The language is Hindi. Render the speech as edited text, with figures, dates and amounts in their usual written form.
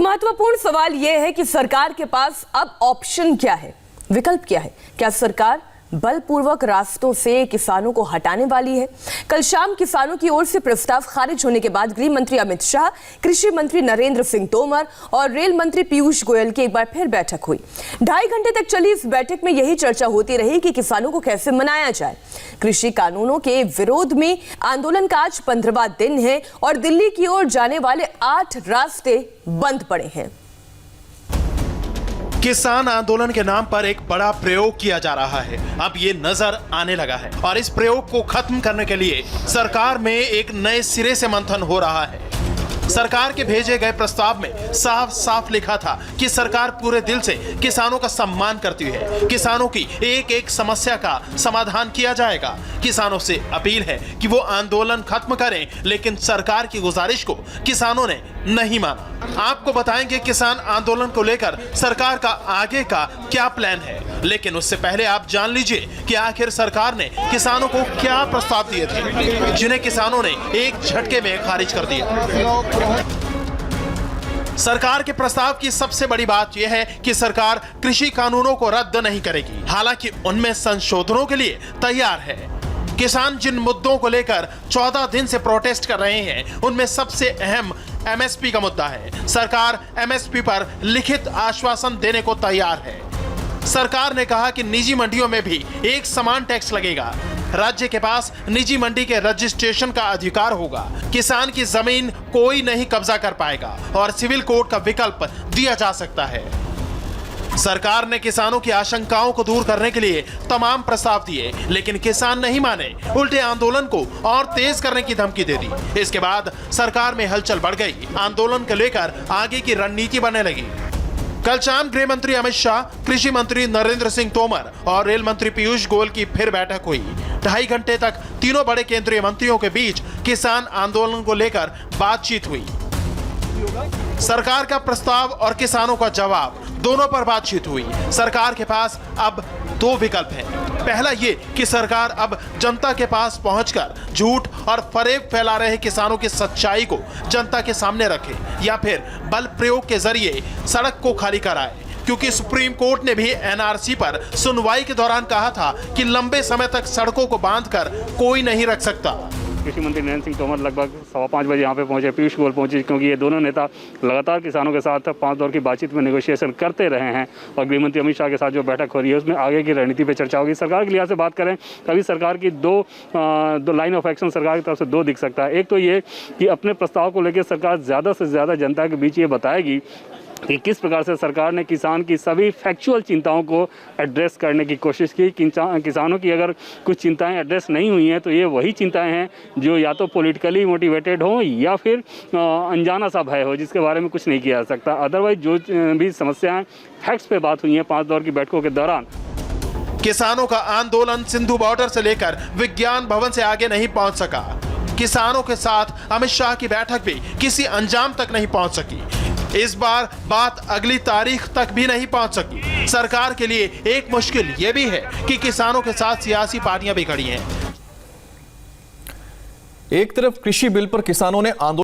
महत्वपूर्ण सवाल यह है कि सरकार के पास अब ऑप्शन क्या है, विकल्प क्या है। क्या सरकार बलपूर्वक रास्तों से किसानों को हटाने वाली है? कल शाम किसानों की ओर से प्रस्ताव खारिज होने के बाद गृह मंत्री अमित शाह, कृषि मंत्री नरेंद्र सिंह तोमर और रेल मंत्री पीयूष गोयल की एक बार फिर बैठक हुई। 2.5 घंटे तक चली इस बैठक में यही चर्चा होती रही कि किसानों को कैसे मनाया जाए। कृषि कानूनों के विरोध में आंदोलन का आज 15वां दिन है और दिल्ली की ओर जाने वाले 8 रास्ते बंद पड़े हैं। किसान आंदोलन के नाम पर एक बड़ा प्रयोग किया जा रहा है, अब ये नजर आने लगा है और इस प्रयोग को खत्म करने के लिए सरकार में एक नए सिरे से मंथन हो रहा है। सरकार के भेजे गए प्रस्ताव में साफ साफ लिखा था कि सरकार पूरे दिल से किसानों का सम्मान करती है, किसानों की एक एक समस्या का समाधान किया जाएगा। किसानों से अपील है कि वो आंदोलन खत्म करें, लेकिन सरकार की गुजारिश को किसानों ने नहीं माना। आपको बताएंगे किसान आंदोलन को लेकर सरकार का आगे का क्या प्लान है, लेकिन उससे पहले आप जान लीजिए कि आखिर सरकार ने किसानों को क्या प्रस्ताव दिए थे, जिन्हें किसानों ने एक झटके में खारिज कर दिया। सरकार के प्रस्ताव की सबसे बड़ी बात यह है कि सरकार कृषि कानूनों को रद्द नहीं करेगी, हालांकि उनमें संशोधनों के लिए तैयार है। किसान जिन मुद्दों को लेकर 14 दिन से प्रोटेस्ट कर रहे हैं, उनमें सबसे अहम एमएसपी का मुद्दा है। सरकार एमएसपी पर लिखित आश्वासन देने को तैयार है। सरकार ने कहा कि निजी मंडियों में भी एक समान टैक्स लगेगा। राज्य के पास निजी मंडी के रजिस्ट्रेशन का अधिकार होगा। किसान की जमीन कोई नहीं कब्जा कर पाएगा और सिविल कोर्ट का विकल्प दिया जा सकता है। सरकार ने किसानों की आशंकाओं को दूर करने के लिए तमाम प्रस्ताव दिए, लेकिन किसान नहीं माने, उल्टे आंदोलन को और तेज करने की धमकी दे दी। इसके बाद सरकार में हलचल बढ़ गई, आंदोलन को लेकर आगे की रणनीति बनने लगी। कल शाम गृह मंत्री अमित शाह, कृषि मंत्री नरेंद्र सिंह तोमर और रेल मंत्री पीयूष गोयल की फिर बैठक हुई। 2.5 घंटे तक तीनों बड़े केंद्रीय मंत्रियों के बीच किसान आंदोलन को लेकर बातचीत हुई। सरकार का प्रस्ताव और किसानों का जवाब, दोनों पर बातचीत हुई। सरकार के पास अब 2 विकल्प हैं। पहला ये कि सरकार अब जनता के पास पहुंचकर झूठ और फरेब फैला रहे किसानों की सच्चाई को जनता के सामने रखे, या फिर बल प्रयोग के जरिए सड़क को खाली कराए, क्योंकि सुप्रीम कोर्ट ने भी एनआरसी पर सुनवाई के दौरान कहा था कि लंबे समय तक सड़कों को बांधकर कोई नहीं रख सकता। कृषि मंत्री नरेंद्र सिंह तोमर लगभग 5:15 बजे यहाँ पे पहुंचे, पीयूष गोयल पहुंचे, क्योंकि ये दोनों नेता लगातार किसानों के साथ 5 दौर की बातचीत में नेगोशिएशन करते रहे हैं और गृह मंत्री अमित शाह के साथ जो बैठक हो रही है उसमें आगे की रणनीति पे चर्चा होगी। सरकार के लिहाज से बात करें, अभी सरकार की दो लाइन ऑफ एक्शन सरकार की तरफ से 2 दिख सकता है। एक तो ये कि अपने प्रस्ताव को लेकर सरकार ज़्यादा से ज़्यादा जनता के बीच ये बताएगी कि किस प्रकार से सरकार ने किसान की सभी फैक्चुअल चिंताओं को एड्रेस करने की कोशिश की। किसानों की अगर कुछ चिंताएं एड्रेस नहीं हुई हैं तो ये वही चिंताएं हैं जो या तो पॉलिटिकली मोटिवेटेड हो या फिर अनजाना सा भय हो, जिसके बारे में कुछ नहीं किया जा सकता। अदरवाइज जो भी समस्याएं फैक्ट्स पे बात हुई हैं 5 दौर की बैठकों के दौरान। किसानों का आंदोलन सिंधु बॉर्डर से लेकर विज्ञान भवन से आगे नहीं पहुंच सका। किसानों के साथ अमित शाह की बैठक भी किसी अंजाम तक नहीं पहुंच सकी। इस बार बात अगली तारीख तक भी नहीं पहुंच सकी। सरकार के लिए एक मुश्किल ये भी है कि किसानों के साथ सियासी पार्टियां भी खड़ी हैं। एक तरफ कृषि बिल पर किसानों ने आंदोलन